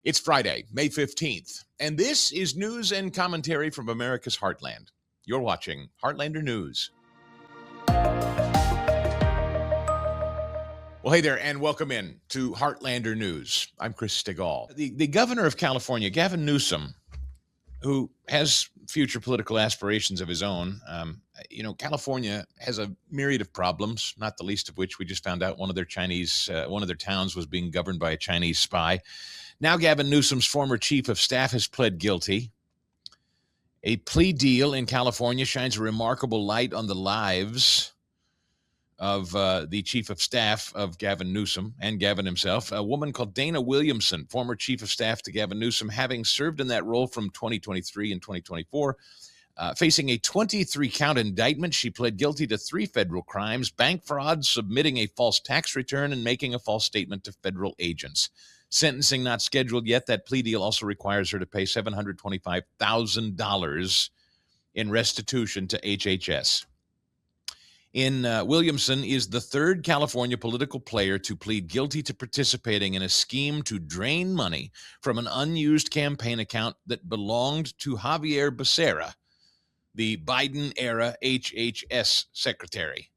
It's Friday, May 15th, and this is news and commentary from America's Heartland. You're watching Heartlander News. Well, hey there, and welcome in to Heartlander News. I'm Chris Stigall. The governor of California, Gavin Newsom, who has future political aspirations of his own. California has a myriad of problems, not the least of which we just found out one of their towns was being governed by a Chinese spy. Now Gavin Newsom's former chief of staff has pled guilty. A plea deal in California shines a remarkable light on the lives of the chief of staff of Gavin Newsom and Gavin himself, a woman called Dana Williamson, former chief of staff to Gavin Newsom, having served in that role from 2023 and 2024. Facing a 23-count indictment, she pled guilty to 3 federal crimes: bank fraud, submitting a false tax return, and making a false statement to federal agents. Sentencing not scheduled yet. That plea deal also requires her to pay $725,000 in restitution to HHS. Williamson is the 3rd California political player to plead guilty to participating in a scheme to drain money from an unused campaign account that belonged to Javier Becerra, the Biden-era HHS secretary.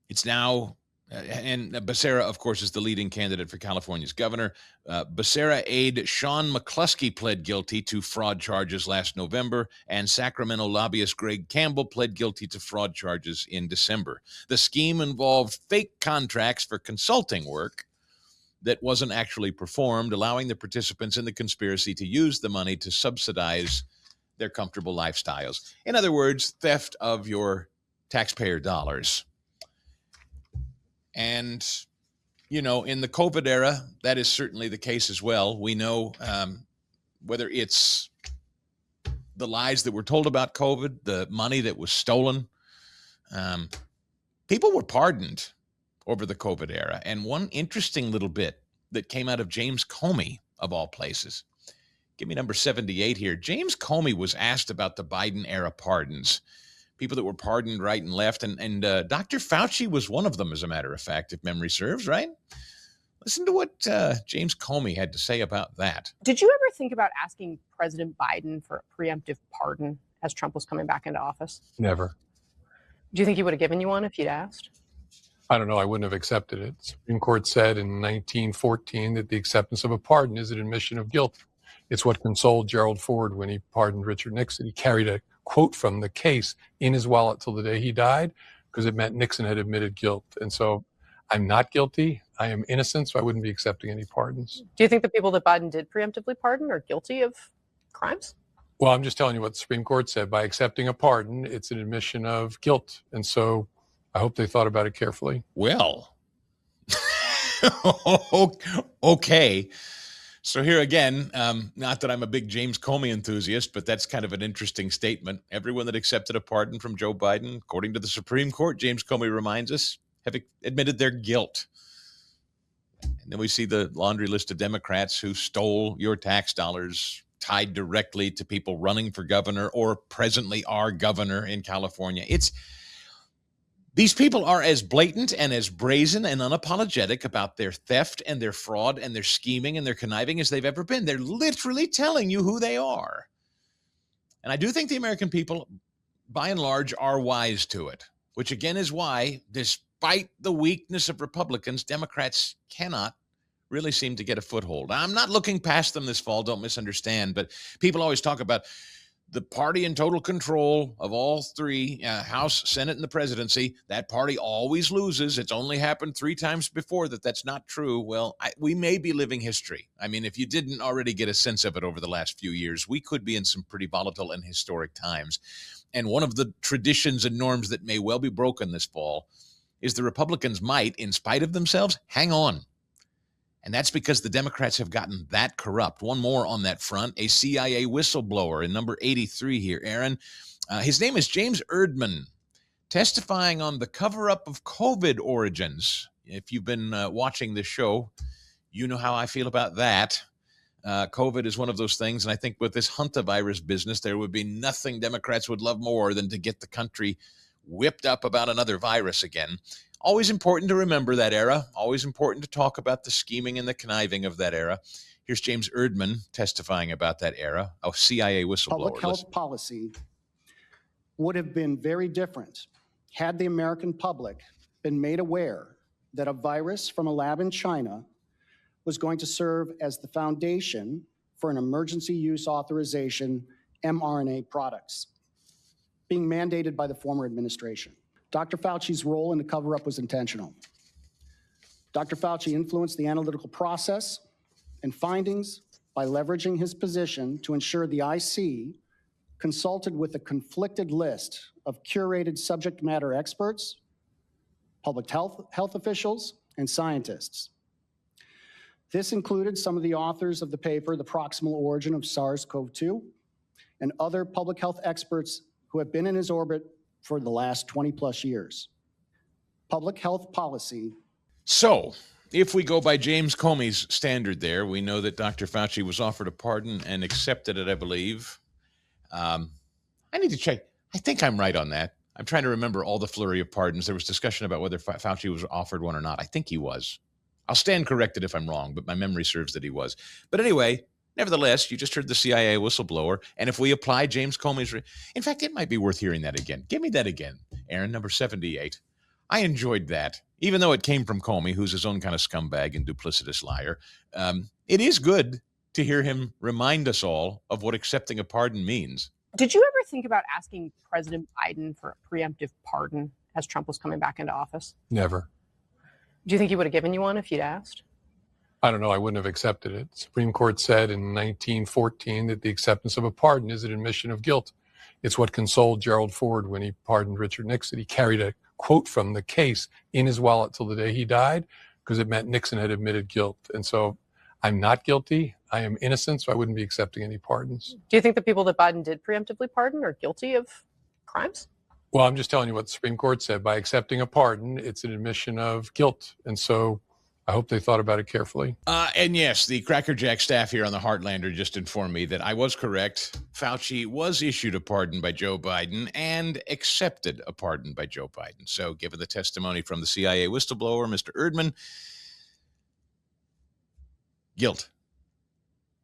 It's now... and Becerra, of course, is the leading candidate for California's governor. Becerra aide Sean McCluskey pled guilty to fraud charges last November, and Sacramento lobbyist Greg Campbell pled guilty to fraud charges in December. The scheme involved fake contracts for consulting work that wasn't actually performed, allowing the participants in the conspiracy to use the money to subsidize their comfortable lifestyles. In other words, theft of your taxpayer dollars. And, in the COVID era, that is certainly the case as well. We know whether it's the lies that were told about COVID, the money that was stolen, people were pardoned over the COVID era. And one interesting little bit that came out of James Comey, of all places. Give me number 78 here. James Comey was asked about the Biden era pardons. People that were pardoned right and left. And Dr. Fauci was one of them, as a matter of fact, if memory serves, right? Listen to what James Comey had to say about that. Did you ever think about asking President Biden for a preemptive pardon as Trump was coming back into office? Never. Do you think he would have given you one if you'd asked? I don't know. I wouldn't have accepted it. The Supreme Court said in 1914 that the acceptance of a pardon is an admission of guilt. It's what consoled Gerald Ford when he pardoned Richard Nixon. He carried a quote from the case in his wallet till the day he died, because it meant Nixon had admitted guilt. And so I'm not guilty. I am innocent, so I wouldn't be accepting any pardons. Do you think the people that Biden did preemptively pardon are guilty of crimes? Well, I'm just telling you what the Supreme Court said. By accepting a pardon, it's an admission of guilt. And so I hope they thought about it carefully. Well, okay. So here again, not that I'm a big James Comey enthusiast, but that's kind of an interesting statement. Everyone that accepted a pardon from Joe Biden, according to the Supreme Court, James Comey reminds us, have admitted their guilt. And then we see the laundry list of Democrats who stole your tax dollars tied directly to people running for governor or presently are governor in California. These people are as blatant and as brazen and unapologetic about their theft and their fraud and their scheming and their conniving as they've ever been. They're literally telling you who they are. And I do think the American people, by and large, are wise to it, which again is why, despite the weakness of Republicans, Democrats cannot really seem to get a foothold. I'm not looking past them this fall, don't misunderstand, but people always talk about the party in total control of all 3, House, Senate, and the presidency. That party always loses. It's only happened 3 times before that's not true. Well, we may be living history. I mean, if you didn't already get a sense of it over the last few years, we could be in some pretty volatile and historic times. And one of the traditions and norms that may well be broken this fall is the Republicans might, in spite of themselves, hang on. And that's because the Democrats have gotten that corrupt. One more on that front, a CIA whistleblower in number 83 here, Aaron. His name is James Erdman, testifying on the cover-up of COVID origins. If you've been watching this show, you know how I feel about that. COVID is one of those things, and I think with this hantavirus business, there would be nothing Democrats would love more than to get the country whipped up about another virus again. Always important to remember that era. Always important to talk about the scheming and the conniving of that era. Here's James Erdman testifying about that era, a CIA whistleblower. Public health policy would have been very different had the American public been made aware that a virus from a lab in China was going to serve as the foundation for an emergency use authorization mRNA products being mandated by the former administration. Dr. Fauci's role in the cover-up was intentional. Dr. Fauci influenced the analytical process and findings by leveraging his position to ensure the IC consulted with a conflicted list of curated subject matter experts, public health officials, and scientists. This included some of the authors of the paper, The Proximal Origin of SARS-CoV-2, and other public health experts who have been in his orbit for the last 20 plus years. Public health policy. So, if we go by James Comey's standard there, we know that Dr. Fauci was offered a pardon and accepted it, I believe. I need to check. I think I'm right on that. I'm trying to remember all the flurry of pardons. There was discussion about whether Fauci was offered one or not. I think he was. I'll stand corrected if I'm wrong, but my memory serves that he was. But anyway, nevertheless, you just heard the CIA whistleblower. And if we apply James Comey's, in fact, it might be worth hearing that again. Give me that again, Aaron, number 78. I enjoyed that, even though it came from Comey, who's his own kind of scumbag and duplicitous liar. It is good to hear him remind us all of what accepting a pardon means. Did you ever think about asking President Biden for a preemptive pardon as Trump was coming back into office? Never. Do you think he would have given you one if you'd asked? I don't know. I wouldn't have accepted it. The Supreme Court said in 1914 that the acceptance of a pardon is an admission of guilt. It's what consoled Gerald Ford when he pardoned Richard Nixon. He carried a quote from the case in his wallet till the day he died because it meant Nixon had admitted guilt. And so I'm not guilty. I am innocent, so I wouldn't be accepting any pardons. Do you think the people that Biden did preemptively pardon are guilty of crimes? Well, I'm just telling you what the Supreme Court said. By accepting a pardon, it's an admission of guilt. And so I hope they thought about it carefully. And yes, the Crackerjack staff here on the Heartlander just informed me that I was correct. Fauci was issued a pardon by Joe Biden and accepted a pardon by Joe Biden. So given the testimony from the CIA whistleblower, Mr. Erdman, guilt.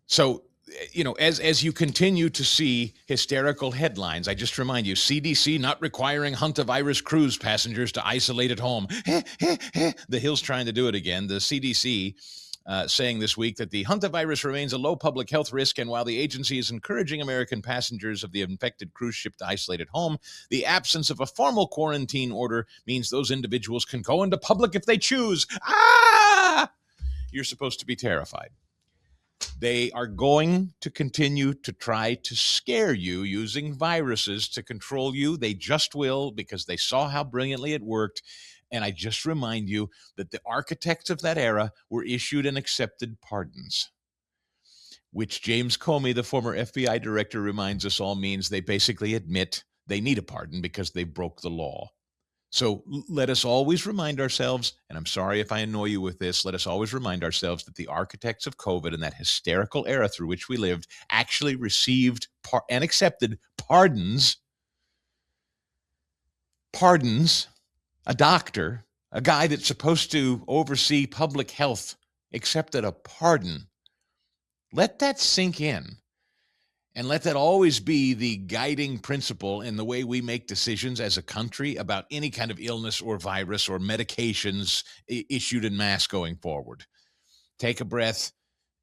So, you know, as you continue to see hysterical headlines, I just remind you, CDC not requiring hantavirus cruise passengers to isolate at home. The Hill's trying to do it again. The CDC saying this week that the hantavirus remains a low public health risk, and while the agency is encouraging American passengers of the infected cruise ship to isolate at home, the absence of a formal quarantine order means those individuals can go into public if they choose. You're supposed to be terrified. They are going to continue to try to scare you using viruses to control you. They just will, because they saw how brilliantly it worked. And I just remind you that the architects of that era were issued and accepted pardons, which James Comey, the former FBI director, reminds us all means they basically admit they need a pardon because they broke the law. So let us always remind ourselves, and I'm sorry if I annoy you with this, let us always remind ourselves that the architects of COVID and that hysterical era through which we lived actually received and accepted pardons. Pardons. A doctor, a guy that's supposed to oversee public health, accepted a pardon. Let that sink in. And let that always be the guiding principle in the way we make decisions as a country about any kind of illness or virus or medications issued en masse going forward. Take a breath.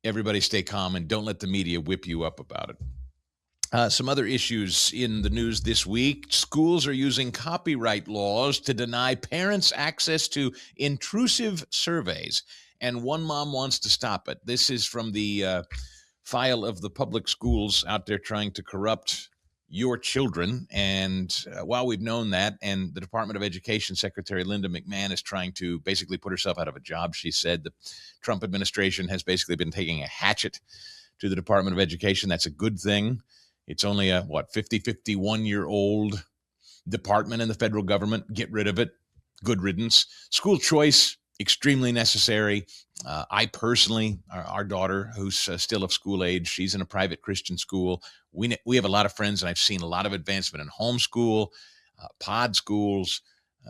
Everybody stay calm and don't let the media whip you up about it. Some other issues in the news this week. Schools are using copyright laws to deny parents access to intrusive surveys, and one mom wants to stop it. This is from the file of the public schools out there trying to corrupt your children. And while we've known that, and the Department of Education Secretary Linda McMahon is trying to basically put herself out of a job, she said the Trump administration has basically been taking a hatchet to the Department of Education. That's a good thing. It's only a, 51-year-old department in the federal government. Get rid of it. Good riddance. School choice, extremely necessary. I personally, our daughter, who's still of school age, she's in a private Christian school. We have a lot of friends, and I've seen a lot of advancement in homeschool, pod schools,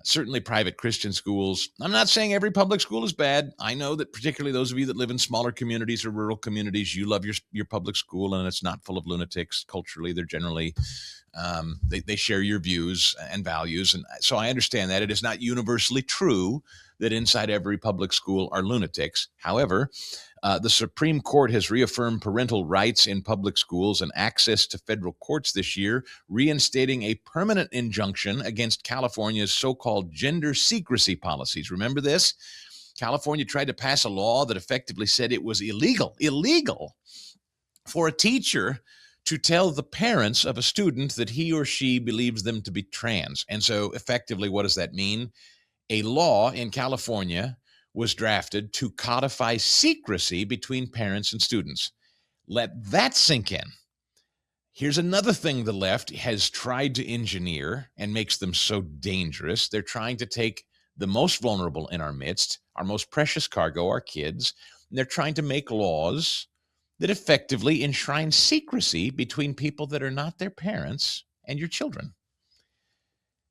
Certainly private Christian schools. I'm not saying every public school is bad. I know that particularly those of you that live in smaller communities or rural communities, you love your public school, and it's not full of lunatics. Culturally, they're generally, they share your views and values. And so I understand that. It is not universally true that inside every public school are lunatics. However, the Supreme Court has reaffirmed parental rights in public schools and access to federal courts this year, reinstating a permanent injunction against California's so-called gender secrecy policies. Remember this? California tried to pass a law that effectively said it was illegal for a teacher to tell the parents of a student that he or she believes them to be trans. And so effectively, what does that mean? A law in California was drafted to codify secrecy between parents and students. Let that sink in. Here's another thing the left has tried to engineer and makes them so dangerous. They're trying to take the most vulnerable in our midst, our most precious cargo, our kids, and they're trying to make laws that effectively enshrine secrecy between people that are not their parents and your children.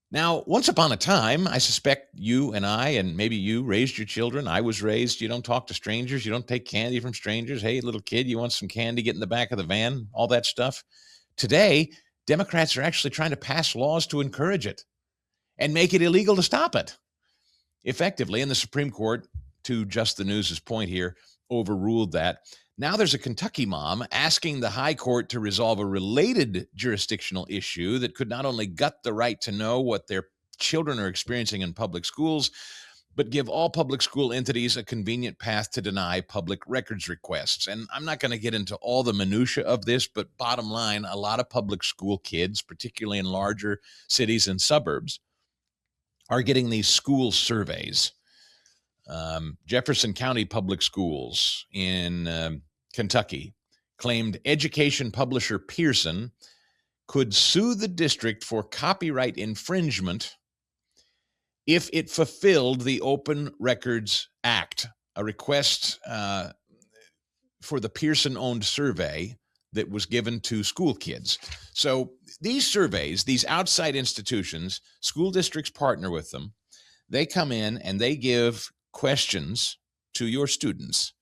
Now, once upon a time, I suspect you and I, and maybe you raised your children. I was raised, you don't talk to strangers. You don't take candy from strangers. Hey, little kid, you want some candy? Get in the back of the van, all that stuff. Today, Democrats are actually trying to pass laws to encourage it and make it illegal to stop it. Effectively, and the Supreme Court, to Just the News's point here, overruled that. Now there's a Kentucky mom asking the high court to resolve a related jurisdictional issue that could not only gut the right to know what their children are experiencing in public schools, but give all public school entities a convenient path to deny public records requests. And I'm not going to get into all the minutia of this, but bottom line, a lot of public school kids, particularly in larger cities and suburbs, are getting these school surveys. Jefferson County Public Schools in Kentucky claimed education publisher Pearson could sue the district for copyright infringement if it fulfilled the Open Records Act, a request for the Pearson-owned survey that was given to school kids. So these surveys, these outside institutions, school districts partner with them. They come in and they give questions to your students.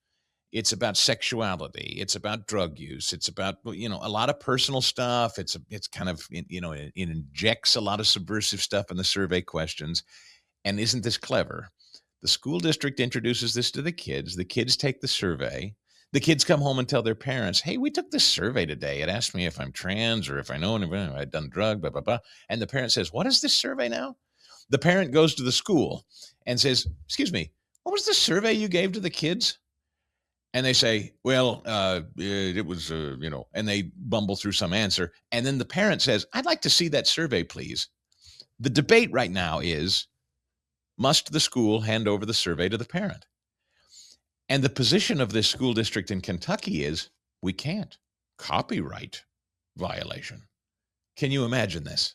It's about sexuality. It's about drug use. It's about, a lot of personal stuff. It's kind of, it injects a lot of subversive stuff in the survey questions. And isn't this clever? The school district introduces this to the kids. The kids take the survey. The kids come home and tell their parents, hey, we took this survey today. It asked me if I'm trans or if I know anything, I'd done drug, blah, blah, blah. And the parent says, what is this survey now? The parent goes to the school and says, excuse me, what was the survey you gave to the kids? And they say, well, it was, and they bumble through some answer. And then the parent says, I'd like to see that survey, please. The debate right now is, must the school hand over the survey to the parent? And the position of this school district in Kentucky is, we can't. Copyright violation. Can you imagine this?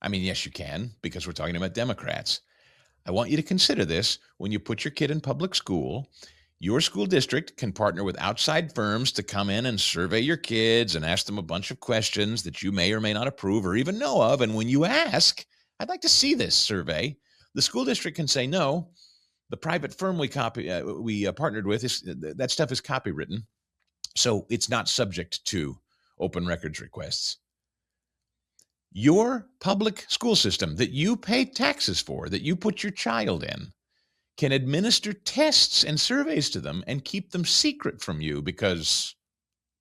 I mean, yes, you can, because we're talking about Democrats. I want you to consider this when you put your kid in public school. Your school district can partner with outside firms to come in and survey your kids and ask them a bunch of questions that you may or may not approve or even know of. And when you ask, I'd like to see this survey, the school district can say, no, the private firm we partnered with, that stuff is copywritten, so it's not subject to open records requests. Your public school system that you pay taxes for, that you put your child in, can administer tests and surveys to them and keep them secret from you because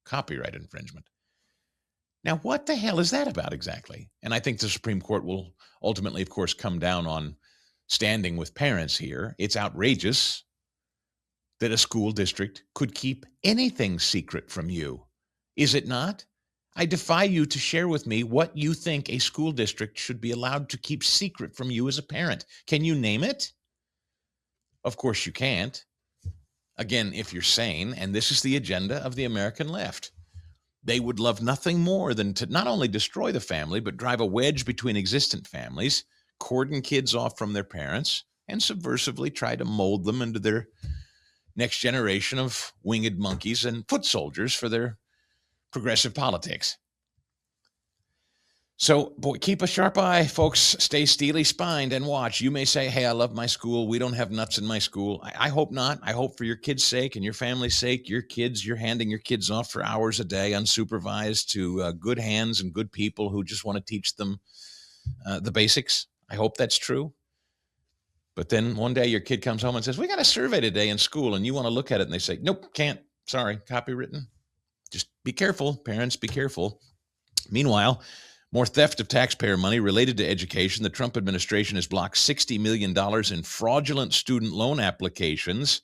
copyright infringement. Now, what the hell is that about exactly? And I think the Supreme Court will ultimately, of course, come down on standing with parents here. It's outrageous that a school district could keep anything secret from you. Is it not? I defy you to share with me what you think a school district should be allowed to keep secret from you as a parent. Can you name it? Of course you can't. Again, if you're sane, and this is the agenda of the American left, they would love nothing more than to not only destroy the family, but drive a wedge between existent families, cordon kids off from their parents, and subversively try to mold them into their next generation of winged monkeys and foot soldiers for their progressive politics. So, boy, keep a sharp eye, folks. Stay steely-spined and watch. You may say, hey, I love my school. We don't have nuts in my school. I hope not. I hope for your kids' sake and your family's sake, you're handing your kids off for hours a day unsupervised to good hands and good people who just want to teach them the basics. I hope that's true. But then one day your kid comes home and says, we got a survey today in school, and you want to look at it, and they say, nope, can't. Sorry, copywritten. Just be careful, parents, be careful. Meanwhile, more theft of taxpayer money related to education. The Trump administration has blocked $60 million in fraudulent student loan applications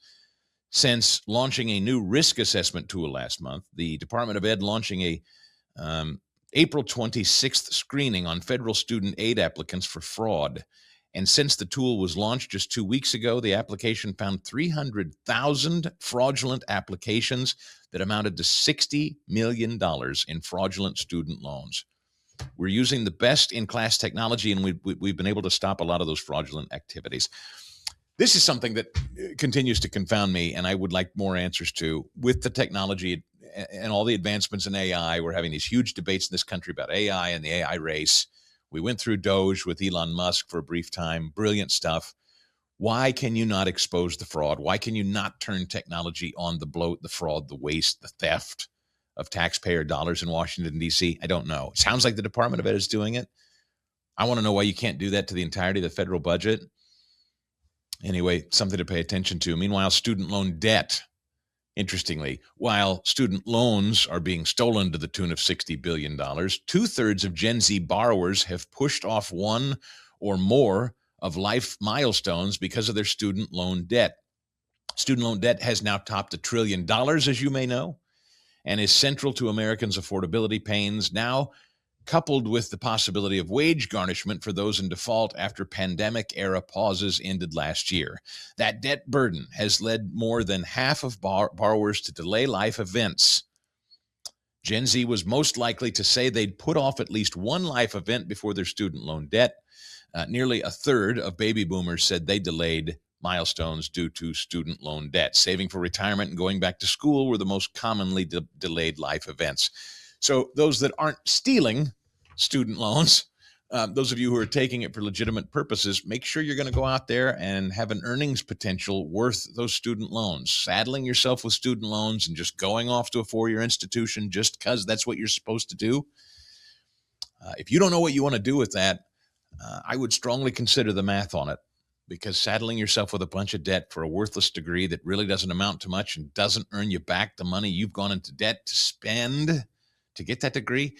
since launching a new risk assessment tool last month. The Department of Ed launching a April 26th screening on federal student aid applicants for fraud. And since the tool was launched just 2 weeks ago, the application found 300,000 fraudulent applications that amounted to $60 million in fraudulent student loans. We're using the best in class technology, and we've been able to stop a lot of those fraudulent activities. This is something that continues to confound me, and I would like more answers to. With the technology and all the advancements in AI, we're having these huge debates in this country about AI and the AI race. We went through Doge with Elon Musk for a brief time. Brilliant stuff. Why can you not expose the fraud? Why can you not turn technology on the bloat, the fraud, the waste, the theft of taxpayer dollars in Washington, D.C.? I don't know. It sounds like the Department of Ed is doing it. I want to know why you can't do that to the entirety of the federal budget. Anyway, something to pay attention to. Meanwhile, student loan debt. Interestingly, while student loans are being stolen to the tune of $60 billion, 2/3 of Gen Z borrowers have pushed off one or more of life milestones because of their student loan debt. Student loan debt has now topped $1 trillion, as you may know, and is central to Americans' affordability pains, now coupled with the possibility of wage garnishment for those in default after pandemic-era pauses ended last year. That debt burden has led more than half of borrowers to delay life events. Gen Z was most likely to say they'd put off at least one life event before their student loan debt. Nearly 1/3 of baby boomers said they delayed milestones due to student loan debt. Saving for retirement and going back to school were the most commonly delayed life events. So those that aren't stealing student loans, those of you who are taking it for legitimate purposes, make sure you're going to go out there and have an earnings potential worth those student loans. Saddling yourself with student loans and just going off to a four-year institution just because that's what you're supposed to do. If you don't know what you want to do with that, I would strongly consider the math on it, because saddling yourself with a bunch of debt for a worthless degree that really doesn't amount to much and doesn't earn you back the money you've gone into debt to spend to get that degree,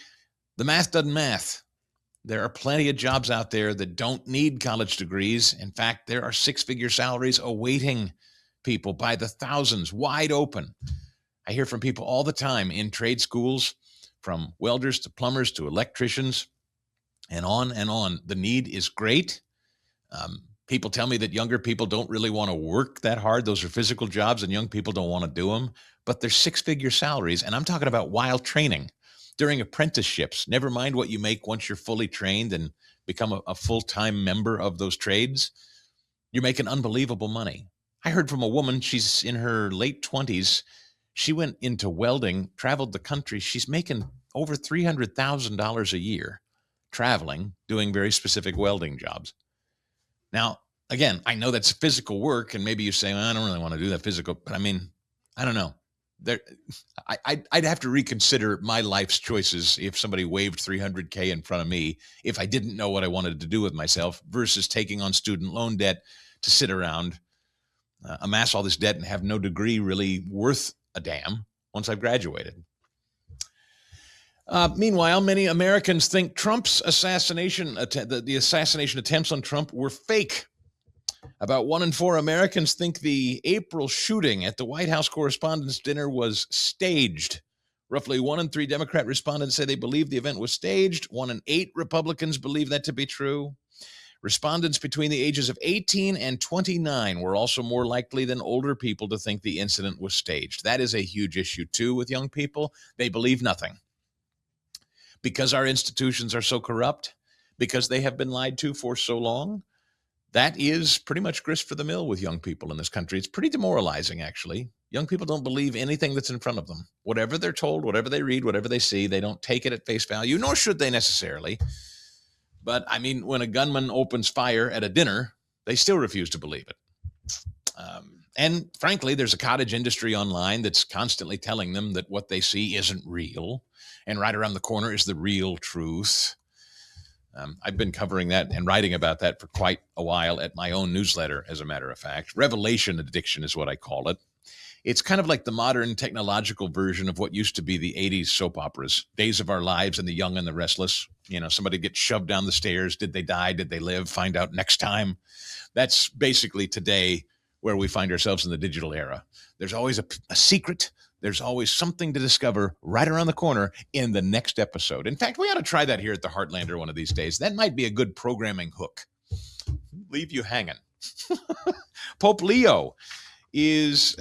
the math doesn't math. There are plenty of jobs out there that don't need college degrees. In fact, there are six-figure salaries awaiting people by the thousands, wide open. I hear from people all the time in trade schools, from welders to plumbers to electricians, and on and on. The need is great. People tell me that younger people don't really want to work that hard. Those are physical jobs, and young people don't want to do them. But they're six-figure salaries, and I'm talking about while training, during apprenticeships. Never mind what you make once you're fully trained and become a full-time member of those trades. You're making unbelievable money. I heard from a woman, she's in her late 20s. She went into welding, traveled the country. She's making over $300,000 a year traveling, doing very specific welding jobs. Now, again, I know that's physical work, and maybe you say, well, I don't really want to do that physical, but I mean, I don't know. I'd have to reconsider my life's choices if somebody waved $300K in front of me, if I didn't know what I wanted to do with myself, versus taking on student loan debt to sit around, amass all this debt, and have no degree really worth a damn once I've graduated. Meanwhile, many Americans think Trump's assassination, the assassination attempts on Trump were fake. About 1 in 4 Americans think the April shooting at the White House Correspondents' Dinner was staged. Roughly 1 in 3 Democrat respondents say they believe the event was staged. 1 in 8 Republicans believe that to be true. Respondents between the ages of 18 and 29 were also more likely than older people to think the incident was staged. That is a huge issue, too, with young people. They believe nothing. Because our institutions are so corrupt, because they have been lied to for so long, that is pretty much grist for the mill with young people in this country. It's pretty demoralizing, actually. Young people don't believe anything that's in front of them. Whatever they're told, whatever they read, whatever they see, they don't take it at face value, nor should they necessarily. But I mean, when a gunman opens fire at a dinner, they still refuse to believe it. And frankly, there's a cottage industry online that's constantly telling them that what they see isn't real. And right around the corner is the real truth. I've been covering that and writing about that for quite a while at my own newsletter, as a matter of fact. Revelation addiction is what I call it. It's kind of like the modern technological version of what used to be the 80s soap operas, Days of Our Lives and The Young and the Restless. You know, somebody gets shoved down the stairs. Did they die? Did they live? Find out next time. That's basically today where we find ourselves in the digital era. There's always a secret. There's always something to discover right around the corner in the next episode. In fact, we ought to try that here at the Heartlander one of these days. That might be a good programming hook. Leave you hanging. Pope Leo is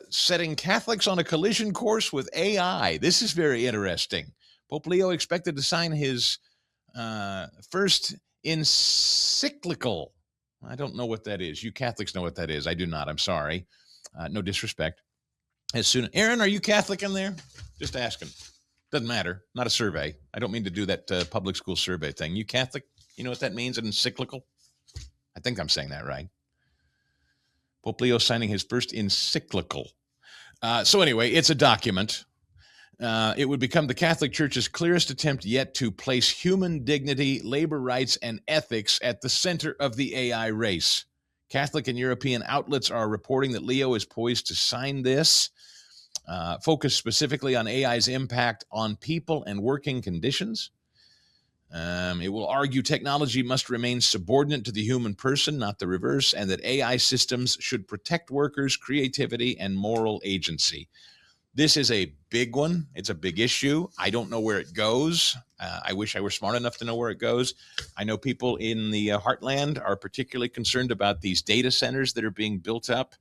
setting Catholics on a collision course with AI. This is very interesting. Pope Leo expected to sign his first encyclical. I don't know what that is. You Catholics know what that is. I do not. I'm sorry. No disrespect. As soon, Aaron, are you Catholic in there? Just asking. Doesn't matter. Not a survey. I don't mean to do that public school survey thing. You Catholic? You know what that means? An encyclical? I think I'm saying that right. Pope Leo signing his first encyclical. So anyway, it's a document. It would become the Catholic Church's clearest attempt yet to place human dignity, labor rights, and ethics at the center of the AI race. Catholic and European outlets are reporting that Leo is poised to sign this, focused specifically on AI's impact on people and working conditions. It will argue technology must remain subordinate to the human person, not the reverse, and that AI systems should protect workers' creativity and moral agency. This is a big one. It's a big issue. I don't know where it goes. I wish I were smart enough to know where it goes. I know people in the Heartland are particularly concerned about these data centers that are being built up.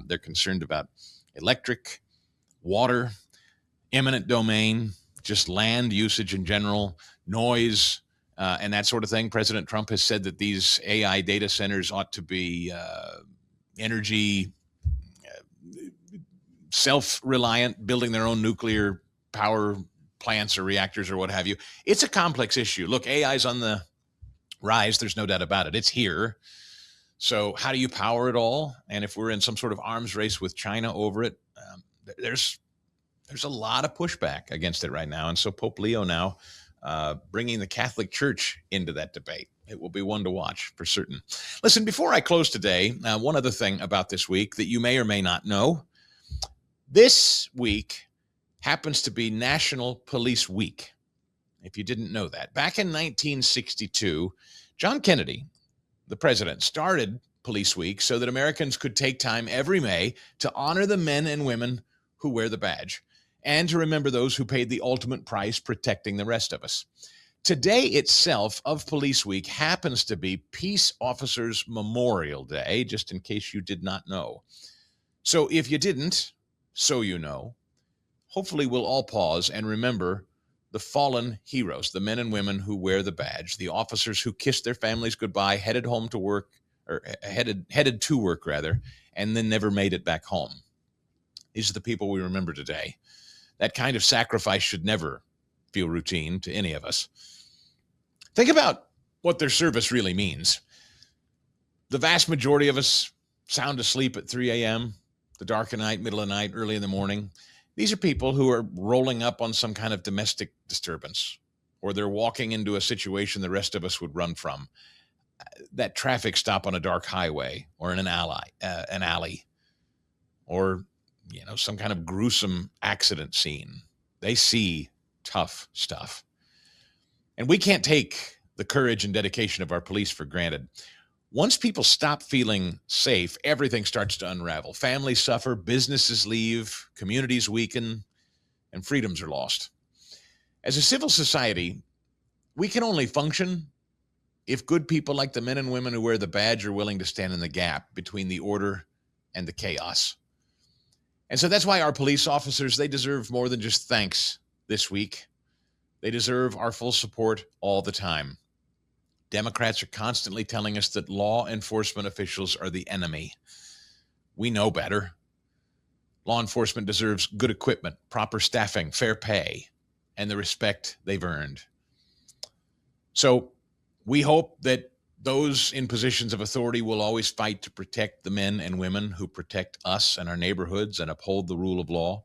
They're concerned about electric, water, eminent domain, just land usage in general, noise, and that sort of thing. President Trump has said that these AI data centers ought to be energy self-reliant, building their own nuclear power plants or reactors or what have you. It's a complex issue. Look, AI's on the rise. There's no doubt about it. It's here. So how do you power it all? And if we're in some sort of arms race with China over it, there's a lot of pushback against it right now. And so Pope Leo now bringing the Catholic Church into that debate. It will be one to watch for certain. Listen, before I close today, one other thing about this week that you may or may not know. This week happens to be National Police Week, if you didn't know that. Back in 1962, John Kennedy, the president, started Police Week so that Americans could take time every May to honor the men and women who wear the badge and to remember those who paid the ultimate price protecting the rest of us. Today itself of Police Week happens to be Peace Officers Memorial Day, just in case you did not know. So if you didn't, so you know, hopefully we'll all pause and remember the fallen heroes, the men and women who wear the badge, the officers who kissed their families goodbye, headed home to work, or headed to work rather, and then never made it back home. These are the people we remember today. That kind of sacrifice should never feel routine to any of us. Think about what their service really means. The vast majority of us sound asleep at 3 a.m., the dark of night, middle of night, early in the morning. These are people who are rolling up on some kind of domestic disturbance, or they're walking into a situation the rest of us would run from. That traffic stop on a dark highway or in an alley, or some kind of gruesome accident scene. They see tough stuff. And we can't take the courage and dedication of our police for granted. Once people stop feeling safe, everything starts to unravel. Families suffer, businesses leave, communities weaken, and freedoms are lost. As a civil society, we can only function if good people like the men and women who wear the badge are willing to stand in the gap between the order and the chaos. And so that's why our police officers, they deserve more than just thanks this week. They deserve our full support all the time. Democrats are constantly telling us that law enforcement officials are the enemy. We know better. Law enforcement deserves good equipment, proper staffing, fair pay, and the respect they've earned. So we hope that those in positions of authority will always fight to protect the men and women who protect us and our neighborhoods and uphold the rule of law.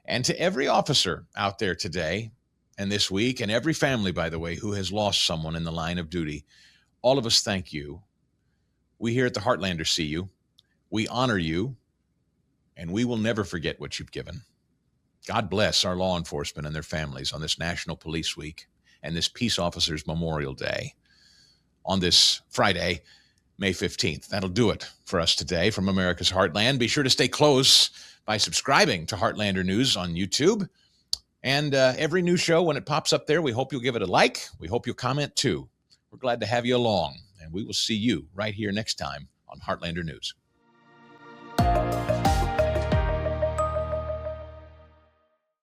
And to every officer out there today and this week, and every family, by the way, who has lost someone in the line of duty, all of us thank you. We here at the Heartlander see you. We honor you, and we will never forget what you've given. God bless our law enforcement and their families on this National Police Week and this Peace Officers Memorial Day on this Friday, May 15th. That'll do it for us today from America's Heartland. Be sure to stay close by subscribing to Heartlander News on YouTube. And every new show, when it pops up there, we hope you'll give it a like. We hope you'll comment too. We're glad to have you along, and we will see you right here next time on Heartlander News.